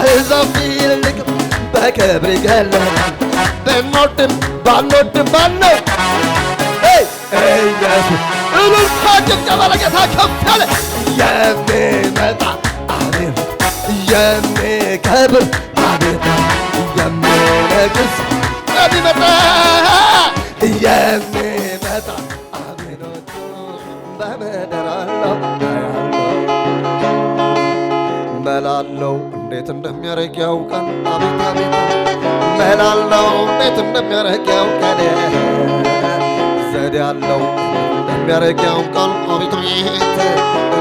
ከአሕዛብ ይልቅ በክብር ይገለጣል። ብንወድም ባንወድም ማነው ኢየሱስ። እልልታ ጭብጨባ ለጌታ ከፍ ያለ የሚመጣ አቤት የሚከብር አቤት የሚነግስ የሚመጣ አቤኖቹ በምድር አለው መላለው እንዴት እንደሚያረግ ያውቃል። አቤት አቤት መላለው እንዴት እንደሚያረግ ያውቃል። ዘዴ ያለው እንደሚያረግ ያውቃል። አቤት አቤት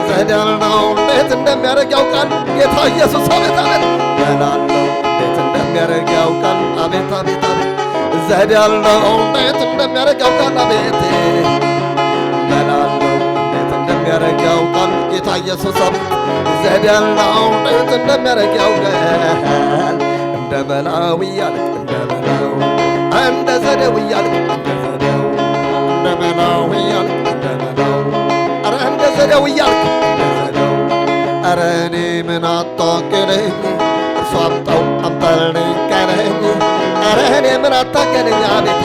ዘዴ ያለው እንዴት እንደሚያረግ ያውቃል። ጌታ ኢየሱስ አቤት አቤት መላለው እንዴት እንደሚያረግ ያውቃል። አቤት አቤት አቤት ዘዴ ያለው እንዴት እንደሚያረግ ያውቃል። አቤት መላለው እንዴት እንደሚያረግ ያውቃል። ጌታ ኢየሱስ አቤት ዘዴ ያለው እንዴት እንደሚያረግ ያውቃል። እንደ መላው እያልክ እንደ መላው እንደ ዘዴው እያልክ እንደ ዘዴው እንደ መላው እያልክ እንደ መላው ኧረ እንደ ዘዴው እያልክ እንደ ዘዴው ኧረ እኔ ምን አታገለኝ እርሱ አምጣው አምጣልኝ ቀረኝ ኧረ እኔ ምን አታገለኝ አቤቴ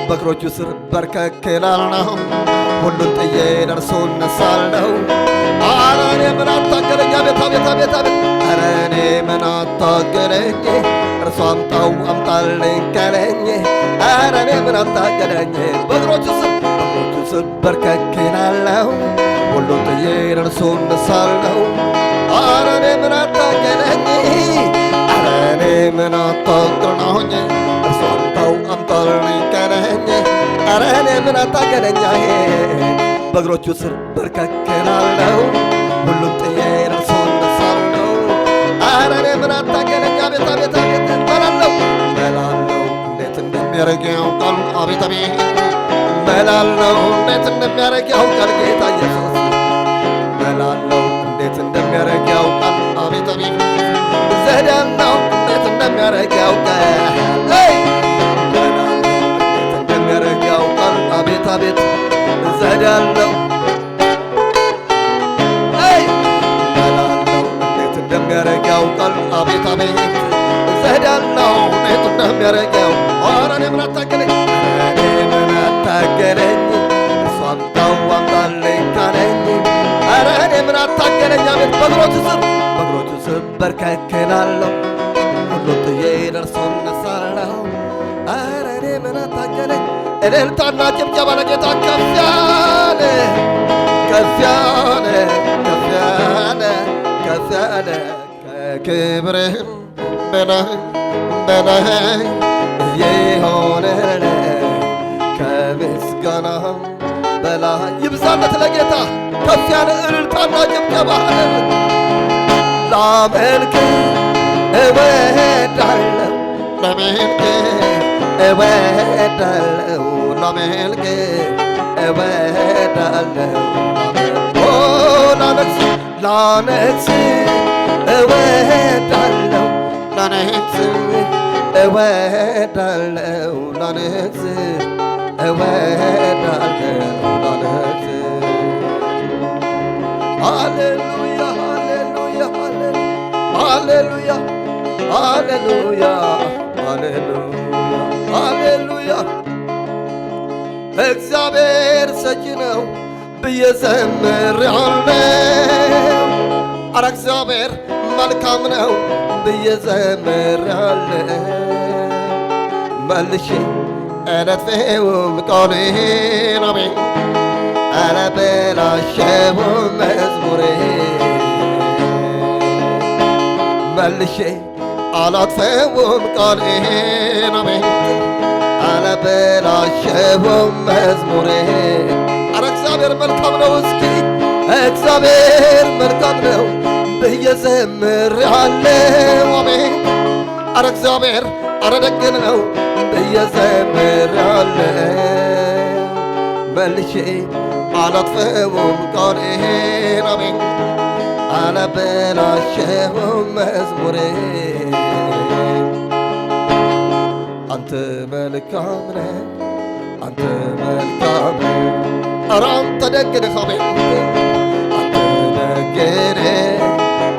በእግሮቹ ስር በርከክ እላለሁ ሁሉን ጥዬ ደርሶ እነሳለሁ ኧረ እኔ ምን አታገለኝ አቤት አቤት አቤት አቤት ኧረ እኔ ምን አታገለኝ እርሱ አምጣው አምጣልኝ ቀረኝ ኧረ እኔ ምን አታገለኝ በእግሮቹ ስር በርከክ እላለሁ ሁሉን ጥዬ ደርሶ እነሳለሁ ኧረ እኔ ምን አታገለኝ ኧረ እኔ ምን አታገለኝ እርሱ አምጣው አምጣልኝ ቀረኝ ኧረ እኔ ምን አታገለኝ በእግሮቹ ስር በርከክ እላለሁ ሁሉን ጥዬ ደርሶ እነሳለሁ ኧረ እኔ ምን አታገለኝ አቤት አቤት አቤት መላለው እንዴት እንደሚያረግ ያውቃል። አቤት አቤት መላለው እንዴት እንደሚያረግ ያውቃል። ጌታ ኢየሱስ መላለው እንዴት እንደሚያረግ ያውቃል። አቤት አቤት ዘዴ ያለው እንዴት እንደሚያረግ ያውቃል። መላለው እንዴት እንደሚያረግ ያውቃል። አቤት አቤት ዘዴ ያለው መላለው እንዴት እንደሚያረግ ያውቃል። አቤት አቤት ዘዴ ያለው እንዴት እንደሚያረግ ያውቃል። ኧረ እኔ ምን አታገለኝ እኔ ምን አታገለኝ እርሱ አምጣው አምጣልኝ ካለኝ ኧረ እኔ ምን አታገለኝ አቤት በእግሮቹ ስር በርከክ እላለሁ ሁሉን ጥዬ ደርሶ እነሳለሁ ኧረ እኔ ምን አታገለኝ። እልልታና ጭብጨባ ለጌታ ከፍ ያለ ከፍ ያለ ከፍ ያለ ከፍ ያለ ከክብርህም በላይ በላይ የሆነልህ ከምስጋናህም በላይ ይብዛለት ለጌታ ከፍ ያለ እልልታና ጭብጨባ ላመልክ እወዳለሁ ላመልክ እወዳለሁ ላመልክ እወዳለሁ ላነግስ እወዳለሁ ላነግስ እወዳለሁ ላነግስ እወዳለሁ ላነግስ ሃሌሉያ ሃሌሉያ ሃሌሉያ ሃሌሉያ ሃሌሉያ ሃሌሉያ እግዚአብሔር ሰጪ ነው ብዬ ዘምሬአለሁ። ኧረ እግዚአብሔር መልካም ነው ብዬ ዘምሬአለሁ። መልሼ አላጥፌውም ቃሌን አሜን አላበላሸውም መዝሙሬን መልሼ አላጥፌውም ቃሌን አሜን አላበላሸውም መዝሙሬን ኧረ እግዚአብሔር መልካም ነው እስኪ እግዚአብሔር መልካም ነው ብዬ ዘምሬአለሁ አሜን ኧረ እግዚአብሔር ኧረ ደግ ነው ብዬ ዘምሬአለሁ መልሼ አላጥፌውም ቃሌን አሜን አላበላሸውም መዝሙሬን አንተ መልካም ነህ አንተ መልካም ነህ ኧረ አንተ ደግ ነህ አሜን አንተ ደግ ነህ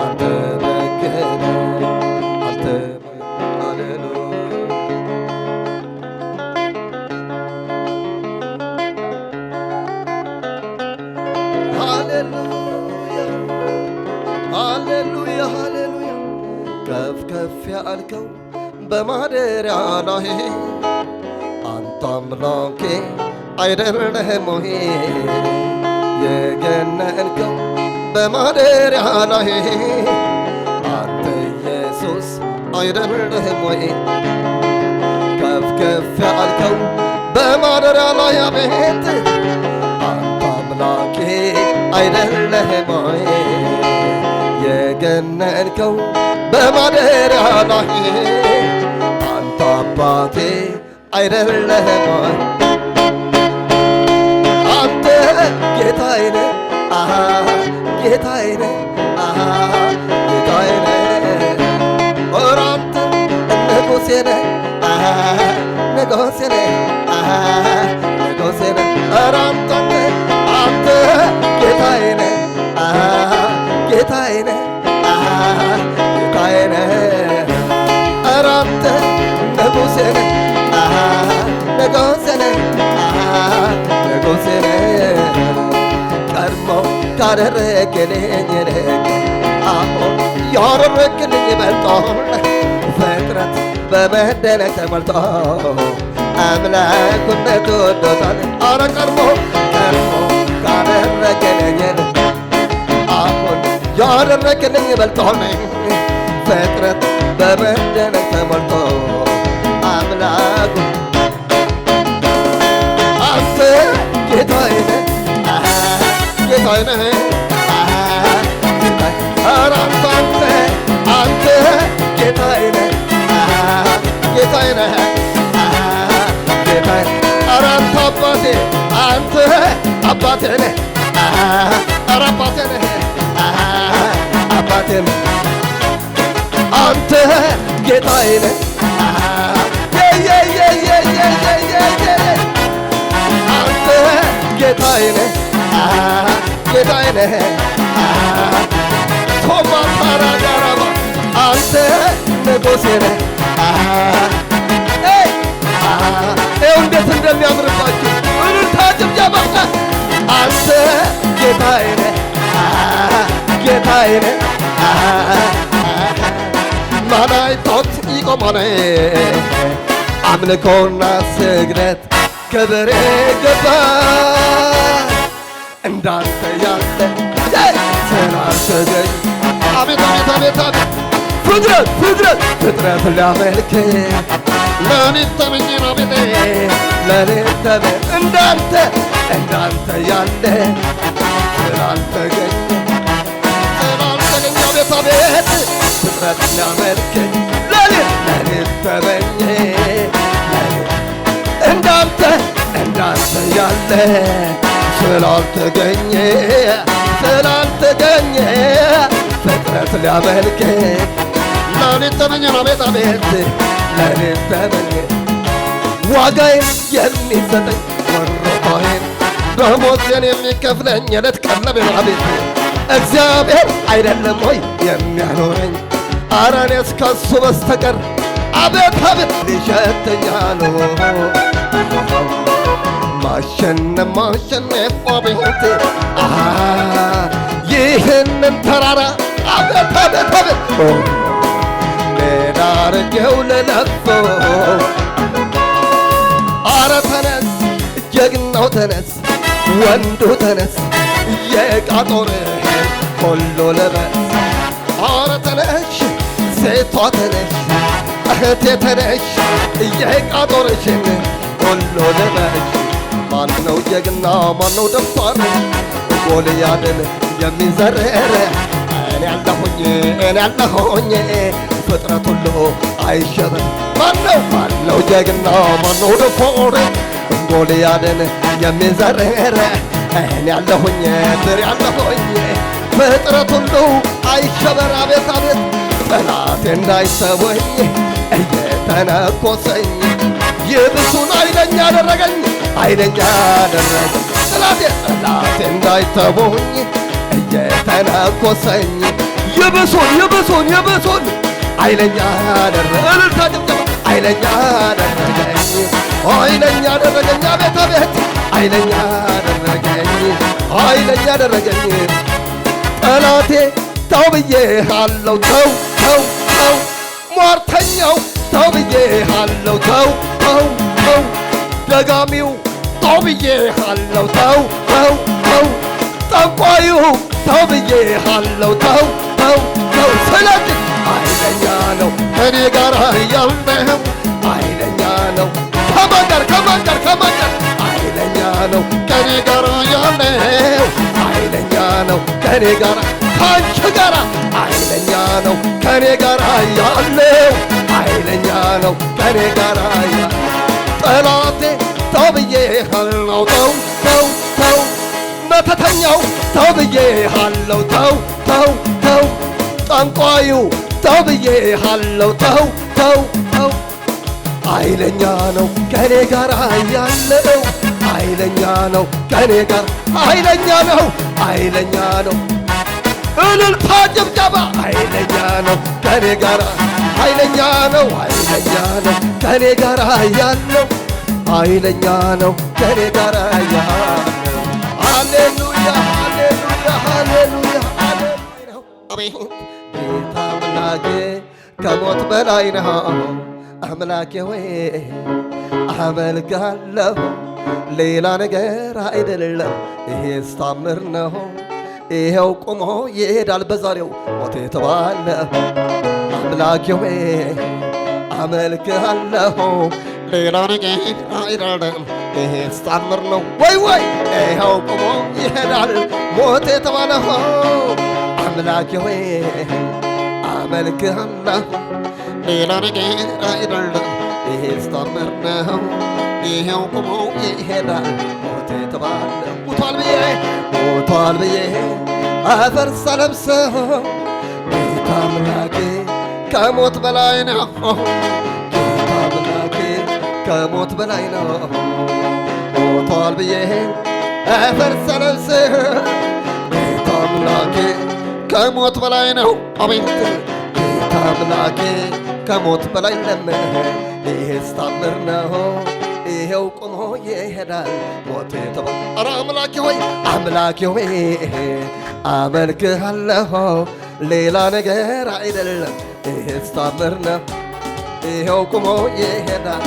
አንተ ደግ ነህ ከፍ ከፍ ያልከው በማደሪያ ላይ አንተ አምላኬ አይደለህም ወይ? የገነንከው በማደሪያ ላይ አንተ ኢየሱስ አይደለህም ወይ? ከፍ ከፍ ያልከው በማደሪያ ላይ አቤት አንተ አምላኬ አይደለህም ወይ? የገነንከው በማደሪያ ላይ አንተ አባቴ አይደለህም ወይ? አንተ ጌታዬ ነህ ጌታዬ ነህ ጌታዬ ነህ። ኧረ አንተ ንጉሴ ነህ ንጉሴ ነህ ንጉሴ ነህ። ኧረ አንተ ጌታዬ ነህ ጌታዬ ነህ ጌታዬ ነህ። ኧረ አንተ ንጉሴ ነህ ንጉሴ ነህ ንጉሴ ነህ። ቀድሞ ካደረግልኝ ይልቅ አሁን ያደረግልኝ በልጦል ፍጥረት በመደነቅ ተሞልቶ አምላኩነቱ ወዶታል። ኧረ ቀድሞ ካደረግልኝ ይልቅ አሁን ያደረግልኝ በልጦል ፍጥረት በመደነቅ ተሞልቶ አምላኩ አንተ ጌታዬ ነህ ጌታዬ ነህ። ኧረ አንተ ጌታዬ ነህ ጌታዬ ነህ ጌታዬ። ኧረ አንተ አባቴ ነህ ኧረ አባቴ ነህ አባቴ ነህ። አንተ ጌታዬ ነህ አንተ ጌታዬ ነህ ጌታዬ ነህ። ቶማ ታራጋራባ አንተ ንጉሴ ነህ። ይኸው እንዴት እንደሚያምርባችሁ እልልታ ጭብጨባ። አንተ ጌታዬ ነህ ጌታዬ ነህ። ማናይቶት ይቆማነ አምልኮና ስግደት ክብር ገባ እንዳንተ ያለ ስላልተገኝ አቤት አቤት አቤት አቤት ፍጥረት ሊያመልክ ለኔት ተመኘን አቤት ለኔት ተመኝ እንዳንተ ያለ ስላልተገኝ አቤት አቤት ፍጥረት ሊያመልክ ለኔት ተመኘ እንዳንተ ያለ ስላልተገኘ ፍጥረት ሊያመልክ ለኔት ተመኘን አቤት አቤት ለኔት ተመኘ ዋጋዬን የሚሰጠኝ ወሮታዬን ደሞዜን የሚከፍለኝ የዕለት ቀለቤን አቤት እግዚአብሔር አይደለም ወይ የሚያኖረኝ? ኧረ እኔስ ከሱ በስተቀር አቤት አቤት ሊሸተኛል ማሸነፍ አቤት ይህንን ተራራ አቤት አቤት አቤት ሜዳ አድርጌው ልለፈው። ኧረ ተነስ ጀግናው ተነስ ወንዱ ተነስ የዕቃ ጦርህን ሁሉ ልበስ። ኧረ ተነሽ ሴቷ ተነሽ እህቴ ተነሽ የዕቃ ጦርሽን ሁሉ ልበሽ። ማነው ጀግና ማነው ደፋር ጎልያድን የሚዘረር? እኔ ያለሁኝ ፍጥረት ሁሉ አይሸበር። ማነው ጀግና ማነው ደፋር ጎልያድን የሚዘረር? እኔ ያለሁኝ ፍጥረት ሁሉ አይሸበር። አቤት አቤት ጠላቴ እንዳይሰወኝ እየተነኮሰኝ ይብሱን ኃይለኛ አደረገኝ ጠላቴ እንዳይተወኝ እየተነኮሰኝ ይብሱን ኃይለኛ እልልታ ጭብጨባ ኃይለኛ አደረገኝ አቤት አቤት ኃይለኛ አደረገኝ ጠላቴ ተው ብዬሃለው ተው ሟርተኛው ተው ብዬሃለው ተው ተው ተው ደጋሚው ተው ብዬሃለው ተው ተው ተው ጠንቋዩ ተው ብዬሃለው ተው ተው ተው ስለዚህ ኃይለኛ ነው ከኔ ጋር ያለው ኃይለኛ ነው ከማን ጋር ኃይለኛ ነው ከኔ ጋር ያለው ኃይለኛ ነው ከኔ ጋር ካንቺ ጋር ኃይለኛ ነው ከኔ ጋር ያለው ኃይለኛ ነው ከኔ ጋር ያለው ጠላቴ ተው ብዬሃለው ተው ተው ተው መተተኛው ተው ብዬሃለው ተው ተው ተው ጠንቋዩ ተው ብዬሃለው ተው ተው ተው ኃይለኛ ነው ከኔ ጋር ያለው ኃይለኛ ነው ከኔ ጋር ኃይለኛ ነው እልልታ ጭብጨባ ኃይለኛ ነው ከኔ ጋር ኃይለኛ ነው ከኔ ጋር ያለው ኃይለኛ ነው ከኔ ጋር ያለው ሃሌሉያ ሃሌሉያ ሃሌሉያ ሃሌሉያ አሜን ጌታ አምላኬ ከሞት በላይ ነው አምላኬ ሆይ አመልካለሁ ሌላ ነገር አይደለም ይሄስ ታምር ነው ይሄው ቆሞ ይሄዳል በዛሬው ሞት የተባለ አምላኬ ሆይ አመልካለሁ ሌላ ነገር አይደለም ይሄስ ታምር ነው ወይ ይሄው ቆሞ ይሄዳል ሞት የተባለ አምላኬ ሆይ አመልካለሁ ሌላ ነገር አይደለም ይሄስ ታምር ነው ይሄው ቆሞ ይሄዳል ሞት የተባለ ሞቷል ብዬ አፈር ሳለብሰው ጌታ አምላኬ ከሞት በላይ ነው ጌታ አምላኬ ከሞት በላይ ነው ሞቷል ብዬ አፈር ሳለብሰው ጌታ አምላኬ ከሞት በላይ ነው አቤት ጌታ አምላኬ ከሞት በላይ ይሄስ ታምር ነው ይሄው ቆሞ ይሄዳል ሞት የተባለ ኧረ አምላኬ ሆይ አመልክሃለሁ ሌላ ነገር አይደለም ይሄስ ታምር ነው ይሄው ቆሞ ይሄዳል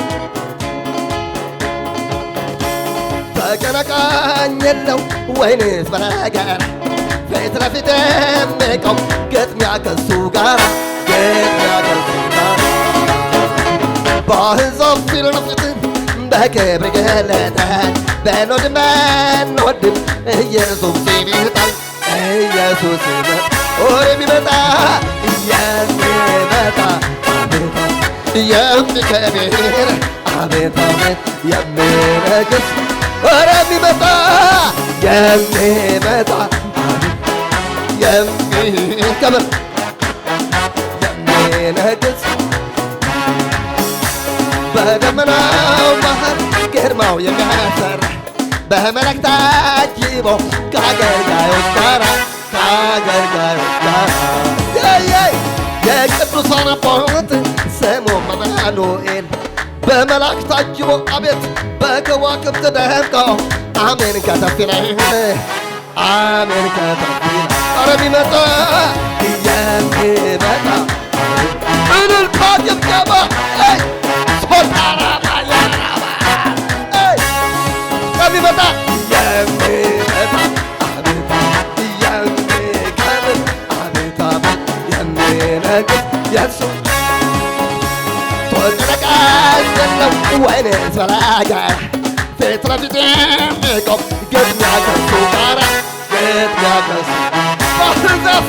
ተቀናቃኝ የለው ወይንስ በነገር ፊት ለፊት የሚቆም ግጥሚያ ከሱ ጋር በአሕዛብ ፊት ለፊት በክብር ገለጠ በኖድም ኢየሱስ ይመጣል ኢየሱስ የሚመጣ የሚከብር አቤት አቤት የሚነግስ የሚመጣ የሚከብር የሚነግስ በደመናው መሃል ግርማው የሚያሰራ በመላእክት ታጅቦ ከአገልጋዮች ጋር የቅዱሳን አባት ስሙ አማኑኤል በመላእክት ታጅቦ አቤት በከዋክብት ደምቆ አሜን ከተፍ ይላል አሜን ከተፍ ይላል ኧረ የሚመጣ እልልታ ጭብጨባ የሚመጣ የሚከብር አቤት አቤት የሚነግስ የሱ ተቀናቃኝ የለው ወይንስ በነገር ፊት ለፊት የሚቆም ግጥሚያ ከሱ ጋር በአሕዛብ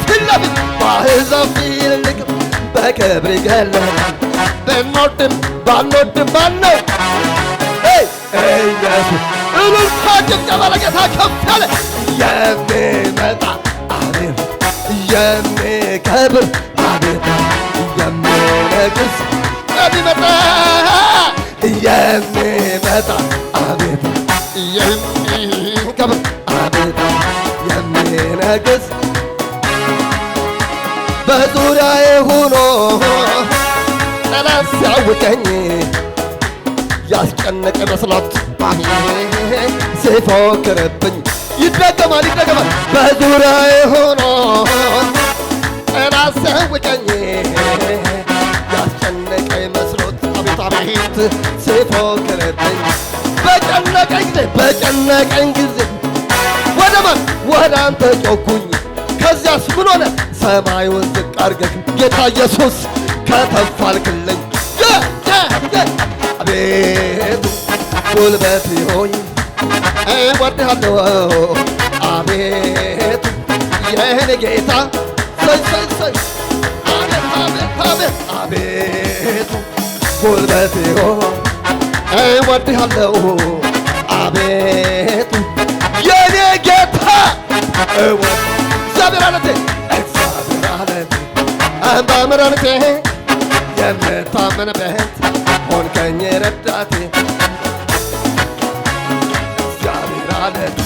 ፊት ለፊት በክብር ይገለጣል ብንወድም ባንወድም ማነው ኢየሱስ እልልታ ጭብጨባ ለጌታ ከፍ ያለ የሚመጣ አቤት የሚከብር አቤት የሚነግስ የሚመጣ አቤት የሚከብር አቤት የሚነግስ በዙሪያዬ ሆኖ ጠላት ሲያውቀኝ ያስጨነቀ መስሎት ሲፎክርብኝ ይደገማል በዙሪያዬ ሆኖ ጠላት ሲያውቀኝ ሲፎክርብኝ በጨነቀኝ ጊዜ ወደ አንተ ጮኩኝ። ከዚያስ ምን ሆነ? ሰማዩን ዝቅ አድርገህ ጌታ ኢየሱስ ከተፍ አልክልኝ። አቤቱ ጉልበት ሆይ እወድሃለሁ አቤቱ የኔ ጌታ ሰይ አቤቱ ጉልበት ሆይ እወድሃለሁ አቤቱ የኔ ጌታ እግዚአብሔር አለቴ በምሕረቴ የምታመንበት ሆንከኝ ረዳቴ እግዚአብሔር አለቴ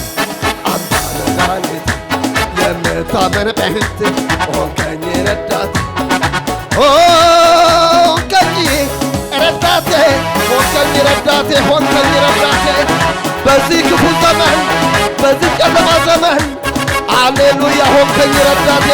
አንተ መድኃኒቴ የምታመንበት ሆንከኝ ረዳቴ ሆንከኝ ረዳቴ በዚህ ክፉ ዘመን በዚህ ጨለማ ዘመን ሃሌሉያ ሆንከኝ ረዳቴ